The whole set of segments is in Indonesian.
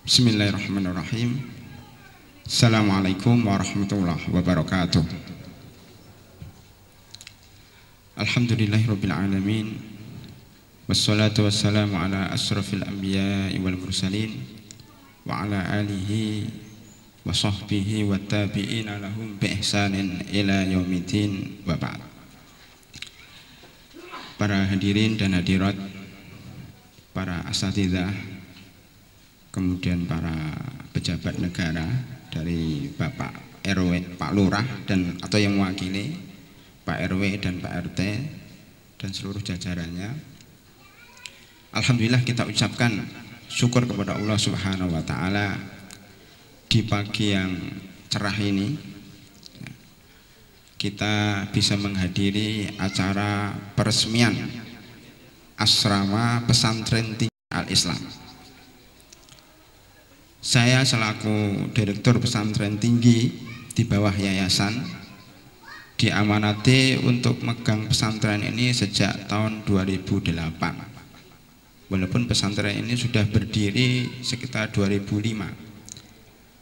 Bismillahirrahmanirrahim. Assalamualaikum warahmatullahi wabarakatuh. Alhamdulillahirabbil alamin. Wassalatu wassalamu ala asrafil anbiya'i wal mursalin wa ala alihi wa sahbihi wa tabi'ina lahum bi ihsanin ila yaumiddin wa ba'd. Para hadirin dan hadirat, para asatidzah, kemudian para pejabat negara dari Bapak RW, Pak Lurah dan atau yang mewakili Pak RW dan Pak RT dan seluruh jajarannya. Alhamdulillah kita ucapkan syukur kepada Allah Subhanahu wa taala di pagi yang cerah ini kita bisa menghadiri acara peresmian asrama pesantren tinggi Al-Islam. Saya selaku Direktur Pesantren Tinggi di bawah yayasan diamanati untuk megang pesantren ini sejak tahun 2008. Walaupun pesantren ini sudah berdiri sekitar 2005.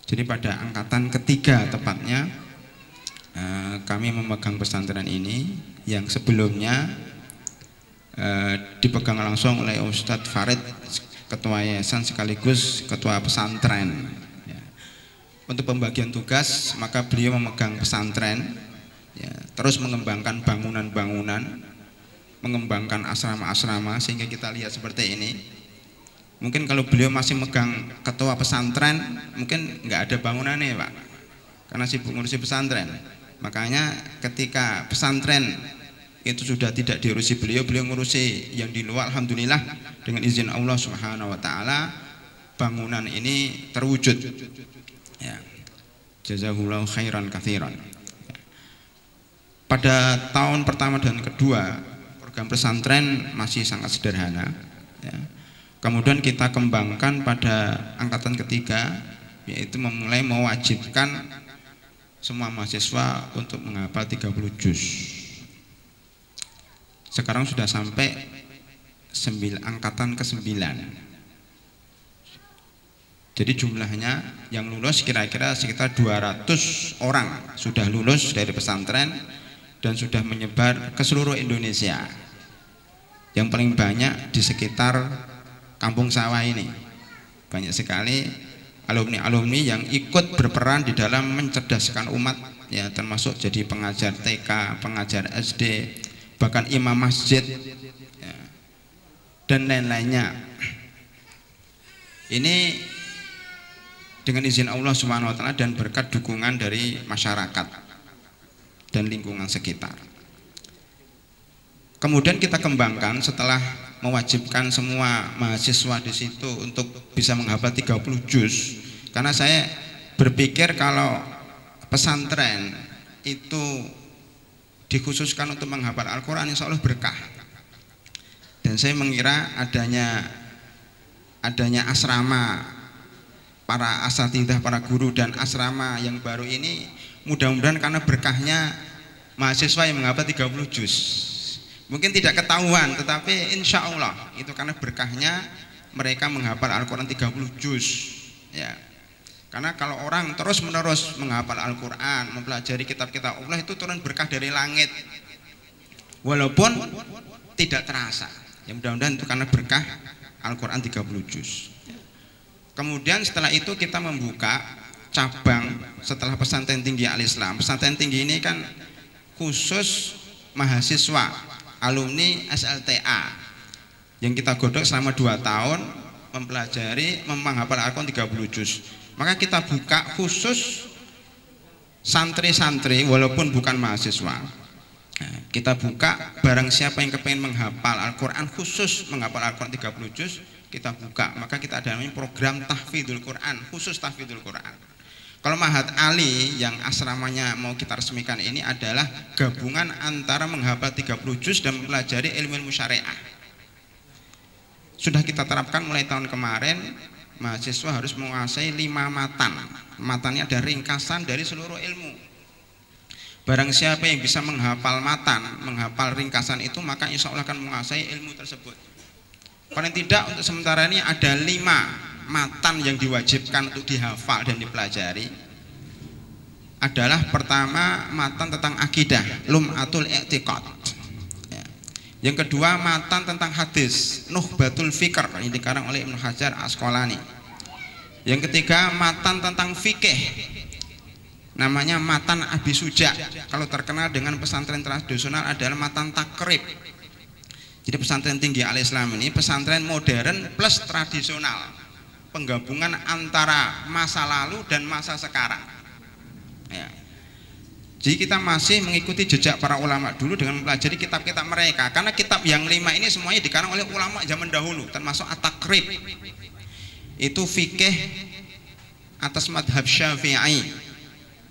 Jadi pada angkatan ketiga tepatnya kami memegang pesantren ini yang sebelumnya dipegang langsung oleh Ustadz Farid, Ketua Yayasan sekaligus Ketua Pesantren. Untuk pembagian tugas maka beliau memegang pesantren, terus mengembangkan bangunan-bangunan, mengembangkan asrama-asrama sehingga kita lihat seperti ini. Mungkin kalau beliau masih megang Ketua Pesantren mungkin nggak ada bangunannya Pak, karena sibuk ngurusi pesantren. Makanya ketika pesantren itu sudah tidak diurusi beliau ngurusi yang di luar. Alhamdulillah dengan izin Allah Subhanahu wa taala bangunan ini terwujud. Ya. Jazakumullahu khairan katsiran. Pada tahun pertama dan kedua program pesantren masih sangat sederhana, ya. Kemudian kita kembangkan pada angkatan ketiga, yaitu memulai mewajibkan semua mahasiswa untuk menghafal 30 juz. Sekarang sudah sampai angkatan ke-9. Jadi jumlahnya yang lulus kira-kira sekitar 200 orang sudah lulus dari pesantren dan sudah menyebar ke seluruh Indonesia. Yang paling banyak di sekitar Kampung Sawah ini. Banyak sekali alumni-alumni yang ikut berperan di dalam mencerdaskan umat, ya, termasuk jadi pengajar TK, pengajar SD, bahkan imam masjid, ya, dan lain-lainnya. Ini dengan izin Allah Subhanahu wa taala dan berkat dukungan dari masyarakat dan lingkungan sekitar. Kemudian kita kembangkan setelah mewajibkan semua mahasiswa di situ untuk bisa menghafal 30 juz. Karena saya berpikir kalau pesantren itu dikhususkan untuk menghafal Al-Quran, insya Allah berkah. Dan saya mengira adanya asrama para asatidzah, para guru dan asrama yang baru ini mudah-mudahan karena berkahnya mahasiswa yang menghafal 30 juz. Mungkin tidak ketahuan, tetapi insya Allah itu karena berkahnya mereka menghafal Al-Quran 30 juz, ya. Karena kalau orang terus-menerus menghafal Al-Quran, mempelajari kitab-kitab Allah, itu turun berkah dari langit walaupun tidak terasa. Ya mudah-mudahan itu karena berkah Al-Quran 30 juz. Kemudian setelah itu kita membuka cabang setelah pesantren tinggi Al-Islam. Pesantren tinggi ini kan khusus mahasiswa alumni SLTA yang kita godok selama 2 tahun mempelajari menghafal Al-Quran 30 juz. Maka kita buka khusus santri-santri walaupun bukan mahasiswa. Nah, kita buka barang siapa yang kepengen menghafal Al-Quran, khusus menghafal Al-Quran 30 juz, kita buka. Maka kita ada namanya program tahfidzul Quran, khusus tahfidzul Quran. Kalau Mahat Ali yang asramanya mau kita resmikan ini adalah gabungan antara menghafal 30 juz dan mempelajari ilmu syariah. Sudah kita terapkan mulai tahun kemarin, mahasiswa harus menguasai 5 matan. Matannya ada ringkasan dari seluruh ilmu. Barang siapa yang bisa menghafal matan, menghafal ringkasan itu, maka insya Allah akan menguasai ilmu tersebut. Paling tidak untuk sementara ini ada 5 matan yang diwajibkan untuk dihafal dan dipelajari adalah pertama matan tentang akidah, lum'atul i'tiqad. Ya. Yang kedua matan tentang hadis, nukhbatul fikr yang dikarang oleh Ibnu Hajar Asqalani. Yang ketiga matan tentang fikih, namanya matan Abi Suja. Kalau terkenal dengan pesantren tradisional adalah matan takrib. Jadi pesantren tinggi al-Islam ini pesantren modern plus tradisional, penggabungan antara masa lalu dan masa sekarang ya. Jadi kita masih mengikuti jejak para ulama dulu dengan mempelajari kitab-kitab mereka, karena kitab yang 5 ini semuanya dikarang oleh ulama zaman dahulu, termasuk at-takrib itu fikih atas madhab Syafi'i.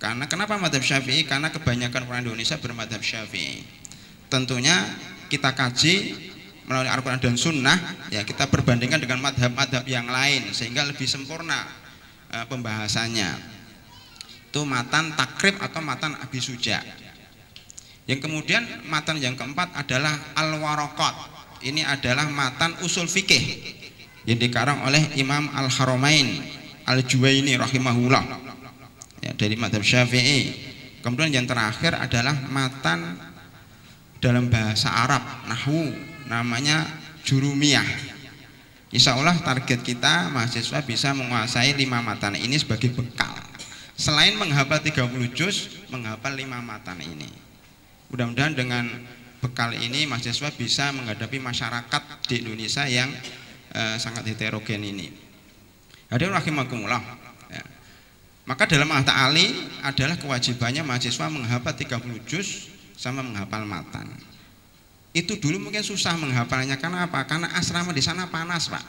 Karena kenapa madhab Syafi'i? Karena kebanyakan orang Indonesia bermadhab Syafi'i. Tentunya kita kaji melalui Al-Quran dan Sunnah ya, kita perbandingkan dengan madhab-madhab yang lain sehingga lebih sempurna pembahasannya. Itu matan takrib atau matan Abi Suja. Yang kemudian matan yang keempat adalah Al-Waraqat. Ini adalah matan usul fikih yang dikarang oleh Imam Al-Haramain Al-Juwaini rahimahullah ya, dari madhab Syafi'i. Kemudian yang terakhir adalah matan dalam bahasa Arab, nahwu, namanya Jurumiyah. Insya Allah target kita mahasiswa bisa menguasai 5 matan ini sebagai bekal. Selain menghafal 30 juz, menghafal 5 matan ini. Mudah-mudahan dengan bekal ini mahasiswa bisa menghadapi masyarakat di Indonesia yang sangat heterogen ini. Hadirin rahimakumullah. Ya. Maka dalam ta'ali adalah kewajibannya mahasiswa menghafal 30 juz sama menghafal matan. Itu dulu mungkin susah menghafalnya, karena apa? Karena asrama di sana panas, Pak.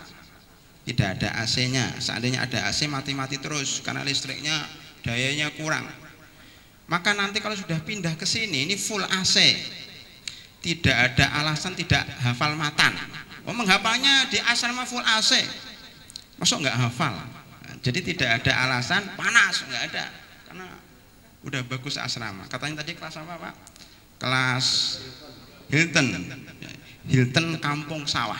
Tidak ada AC-nya. Seandainya ada AC mati-mati terus karena listriknya dayanya kurang. Maka nanti kalau sudah pindah ke sini ini full AC. Tidak ada alasan tidak hafal matan. Oh, menghafalnya di asrama full AC. Masuk nggak hafal? Jadi tidak ada alasan panas, nggak ada. Karena udah bagus asrama. Katanya tadi kelas apa, Pak? Kelas Hilton Kampung Sawah.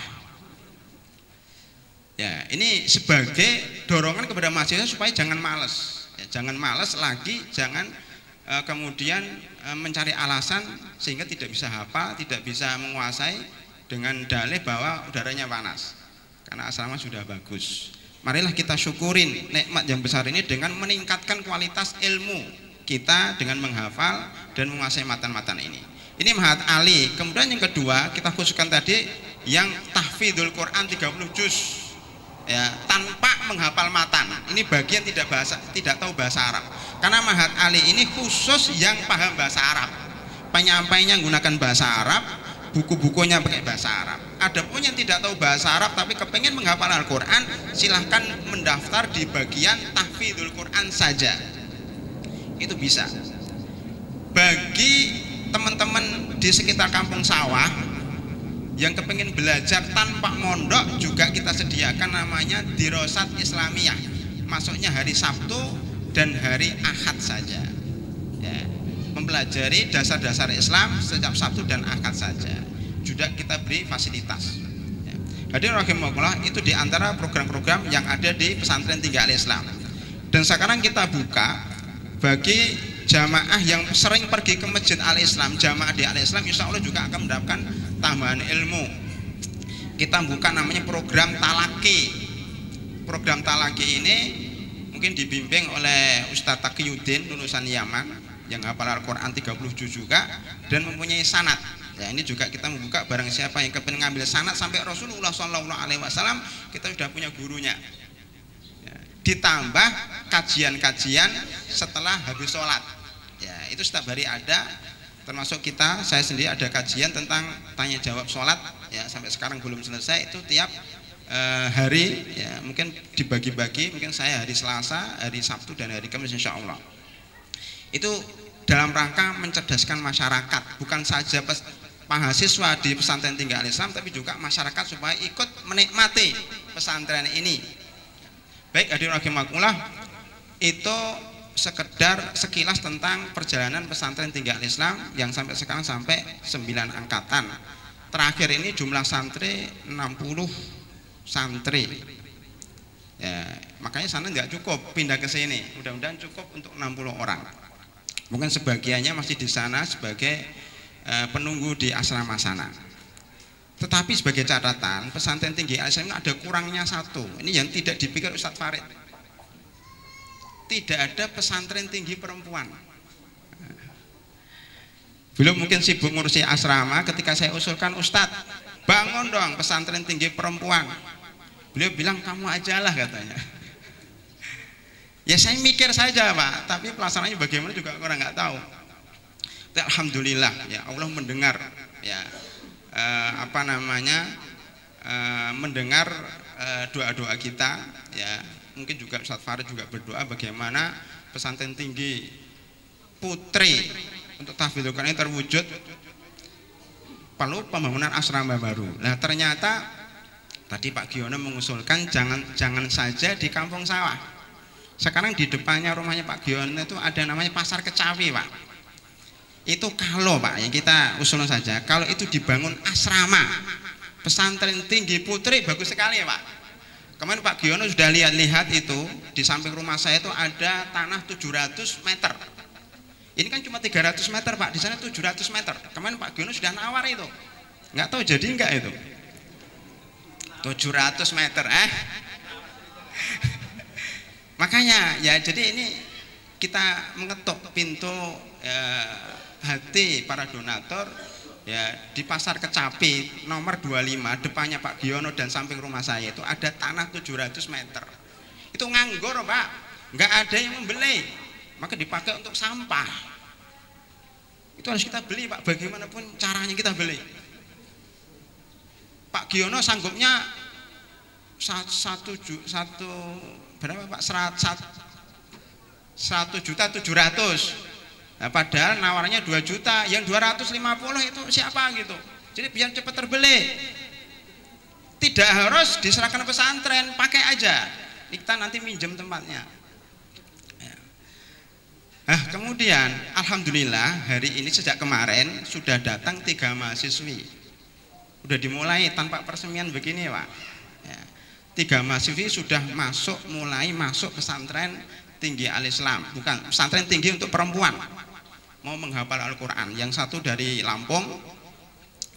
Ya, ini sebagai dorongan kepada mahasiswa supaya jangan malas. Ya, jangan malas lagi, jangan kemudian mencari alasan sehingga tidak bisa hafal, tidak bisa menguasai dengan dalih bahwa udaranya panas. Karena asrama sudah bagus. Marilah kita syukurin nikmat yang besar ini dengan meningkatkan kualitas ilmu kita dengan menghafal dan menguasai matan-matan ini. Ini mahat ali. Kemudian yang kedua kita khususkan tadi yang tahfidzul Quran 30 juz ya, tanpa menghafal matan. Ini bagian tidak tahu bahasa Arab. Karena mahat ali ini khusus yang paham bahasa Arab. Penyampainya menggunakan bahasa Arab, buku-bukunya pakai bahasa Arab. Adapun yang tidak tahu bahasa Arab tapi kepengen menghafal Al-Quran, silahkan mendaftar di bagian tahfidzul Quran saja. Itu bisa. Bagi teman-teman di sekitar Kampung Sawah yang kepengen belajar tanpa mondok, juga kita sediakan namanya Dirosat Islamiyah. Masuknya hari Sabtu dan hari Ahad saja ya, mempelajari dasar-dasar Islam setiap Sabtu dan Ahad saja. Juga kita beri fasilitas ya. Hadirin rahimakumullah, itu diantara program-program yang ada di pesantren tinggi al-Islam. Dan sekarang kita buka bagi jamaah yang sering pergi ke masjid al-Islam, jamaah di al-Islam insya Allah juga akan mendapatkan tambahan ilmu. Kita buka namanya program talaki. Program talaki ini mungkin dibimbing oleh Ustadz Taqiyuddin lulusan Yaman yang hafal Al-Quran 30 juz juga dan mempunyai sanad. Ya, ini juga kita membuka barang siapa yang kepengen ngambil sanad sampai Rasulullah SAW, kita sudah punya gurunya. Ditambah kajian-kajian setelah habis sholat ya, itu setiap hari ada, termasuk saya sendiri ada kajian tentang tanya jawab sholat ya, sampai sekarang belum selesai. Itu tiap hari ya, mungkin dibagi-bagi, mungkin saya hari Selasa, hari Sabtu dan hari Kamis insya Allah. Itu dalam rangka mencerdaskan masyarakat, bukan saja mahasiswa di pesantren tinggi al-Islam tapi juga masyarakat supaya ikut menikmati pesantren ini. Baik, hadirin rahimakumullah, itu sekedar sekilas tentang perjalanan pesantren tinggi al-Islam yang sampai sekarang sampai 9 angkatan. Terakhir ini jumlah santri 60 santri. Ya, Makanya sana nggak cukup, pindah ke sini. Mudah-mudahan cukup untuk 60 orang. Mungkin sebagiannya masih di sana sebagai penunggu di asrama sana. Tetapi sebagai catatan, pesantren tinggi Al-Islam ada kurangnya satu. Ini yang tidak dipikir Ustadz Farid. Tidak ada pesantren tinggi perempuan. Belum mungkin sibuk ngurusi asrama, ketika saya usulkan, Ustadz, bangun dong pesantren tinggi perempuan. Beliau bilang, kamu ajalah katanya. Ya saya mikir saja Pak, tapi pelaksanaannya bagaimana juga orang nggak tahu. Alhamdulillah ya Allah mendengar ya mendengar doa-doa kita ya. Mungkin juga Ustadz Farid juga berdoa bagaimana pesantren tinggi putri untuk tahfidzul Quran ini terwujud, perlu pembangunan asrama baru. Nah ternyata tadi Pak Giono mengusulkan jangan saja di kampung sawah. Sekarang di depannya rumahnya Pak Giono itu ada namanya Pasar Kecapi Pak. Itu kalau Pak, yang kita usulkan saja, kalau itu dibangun asrama pesantren tinggi putri bagus sekali ya Pak. Kemarin Pak Giono sudah lihat itu di samping rumah saya itu ada tanah 700 meter. Ini kan cuma 300 meter Pak, di sana 700 meter. Kemarin Pak Giono sudah nawar itu, nggak tahu jadi enggak itu 700 meter Makanya ya jadi ini kita mengetuk pintu hati para donatur ya. Di Pasar Kecapi nomor 25 depannya Pak Giono dan samping rumah saya itu ada tanah 700 meter. Itu nganggur Pak, nggak ada yang membeli, maka dipakai untuk sampah. Itu harus kita beli Pak, bagaimanapun caranya kita beli. Pak Giono sanggupnya berapa Pak? 1.700.000. Nah, padahal nawarnya 2 juta, yang 250 itu siapa gitu. Jadi biar cepat terbeli. Tidak harus diserahkan pesantren, pakai aja. Kita nanti minjem tempatnya. Nah, kemudian alhamdulillah hari ini sejak kemarin sudah datang 3 mahasiswi. Udah dimulai tanpa persemian begini Pak. 3 mahasiswi sudah mulai masuk pesantren tinggi Al-Islam, bukan pesantren tinggi untuk perempuan, mau menghafal Al-Quran. Yang satu dari Lampung,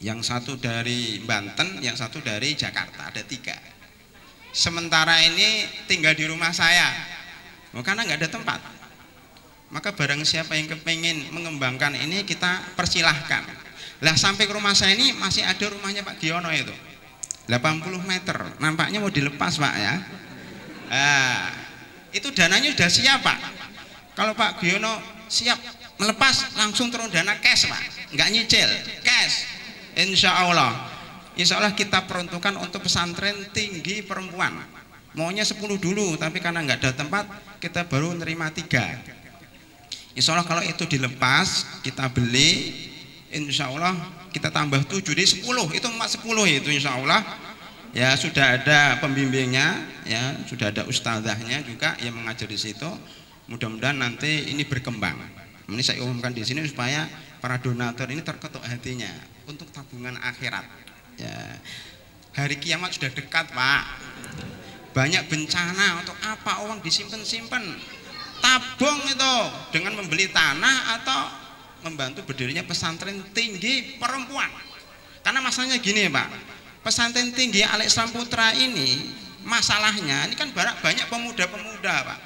yang satu dari Banten, yang satu dari Jakarta, ada 3. Sementara ini tinggal di rumah saya, karena nggak ada tempat. Maka barang siapa yang kepingin mengembangkan ini kita persilahkan. Lah sampai ke rumah saya ini masih ada rumahnya Pak Giono itu 80 meter, nampaknya mau dilepas Pak ya. Itu dananya sudah siap Pak. Kalau Pak Giono siap melepas, langsung turun dana cash Pak, nggak nyicil, cash. Insya Allah kita peruntukkan untuk pesantren tinggi perempuan. Maunya 10 dulu, tapi karena nggak ada tempat kita baru nerima 3. Insya Allah kalau itu dilepas kita beli, insya Allah kita tambah 7 jadi 10, itu 10 itu insya Allah ya. Sudah ada pembimbingnya ya, sudah ada ustazahnya juga yang mengajar di situ. Mudah-mudahan nanti ini berkembang. Ini saya umumkan di sini supaya para donatur ini terketuk hatinya untuk tabungan akhirat ya. Hari kiamat sudah dekat Pak, banyak bencana, untuk apa uang disimpan-simpan? Tabung itu dengan membeli tanah atau membantu berdirinya pesantren tinggi perempuan. Karena masalahnya gini Pak, pesantren tinggi Al-Islam Putra ini masalahnya ini kan banyak pemuda-pemuda Pak.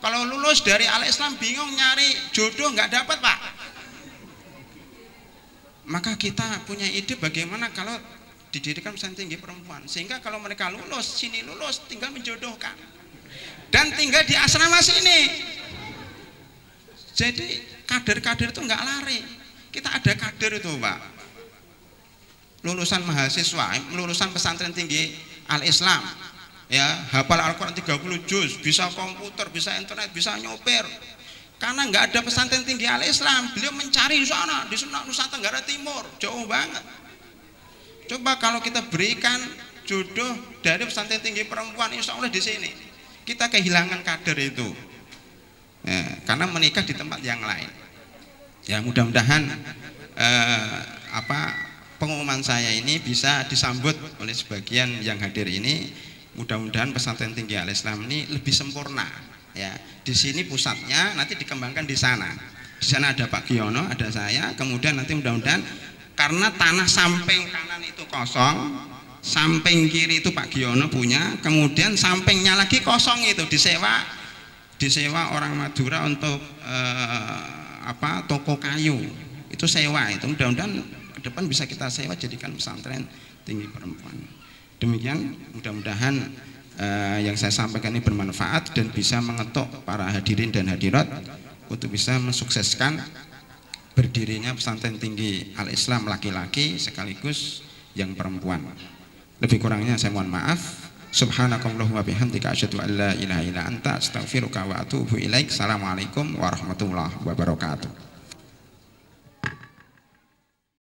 Kalau lulus dari Al-Islam bingung nyari jodoh, nggak dapat Pak. Maka kita punya ide bagaimana kalau didirikan pesantren tinggi perempuan, sehingga kalau mereka lulus tinggal menjodohkan dan tinggal di asrama sini. Jadi kader-kader itu nggak lari. Kita ada kader itu Pak, lulusan mahasiswa, lulusan pesantren tinggi Al-Islam ya, hafal Al-Quran 30 juz, bisa komputer, bisa internet, bisa nyopir. Karena nggak ada pesantren tinggi Al-Islam, beliau mencari di sana, di Nusa Tenggara Timur, jauh banget. Coba kalau kita berikan jodoh dari pesantren tinggi perempuan, insya Allah di sini kita kehilangan kader itu ya, karena menikah di tempat yang lain. Ya mudah-mudahan pengumuman saya ini bisa disambut oleh sebagian yang hadir ini. mudah-mudahan pesantren tinggi Al-Islam ini lebih sempurna ya. Di sini pusatnya, nanti dikembangkan di sana. Di sana ada Pak Giono, ada saya, kemudian nanti mudah-mudahan karena tanah samping kanan itu kosong, samping kiri itu Pak Giono punya, kemudian sampingnya lagi kosong itu disewa orang Madura untuk toko kayu itu sewa, itu mudah-mudahan ke depan bisa kita sewa jadikan pesantren tinggi perempuan. Demikian, mudah-mudahan yang saya sampaikan ini bermanfaat dan bisa mengetuk para hadirin dan hadirat untuk bisa mensukseskan berdirinya pesantren tinggi Al-Islam laki-laki sekaligus yang perempuan. Lebih kurangnya saya mohon maaf. Subhanakallahumma bihamdika asyhadu an la ilaha illa anta astaghfiruka wa atubu ilaik. Assalamualaikum warahmatullahi wabarakatuh.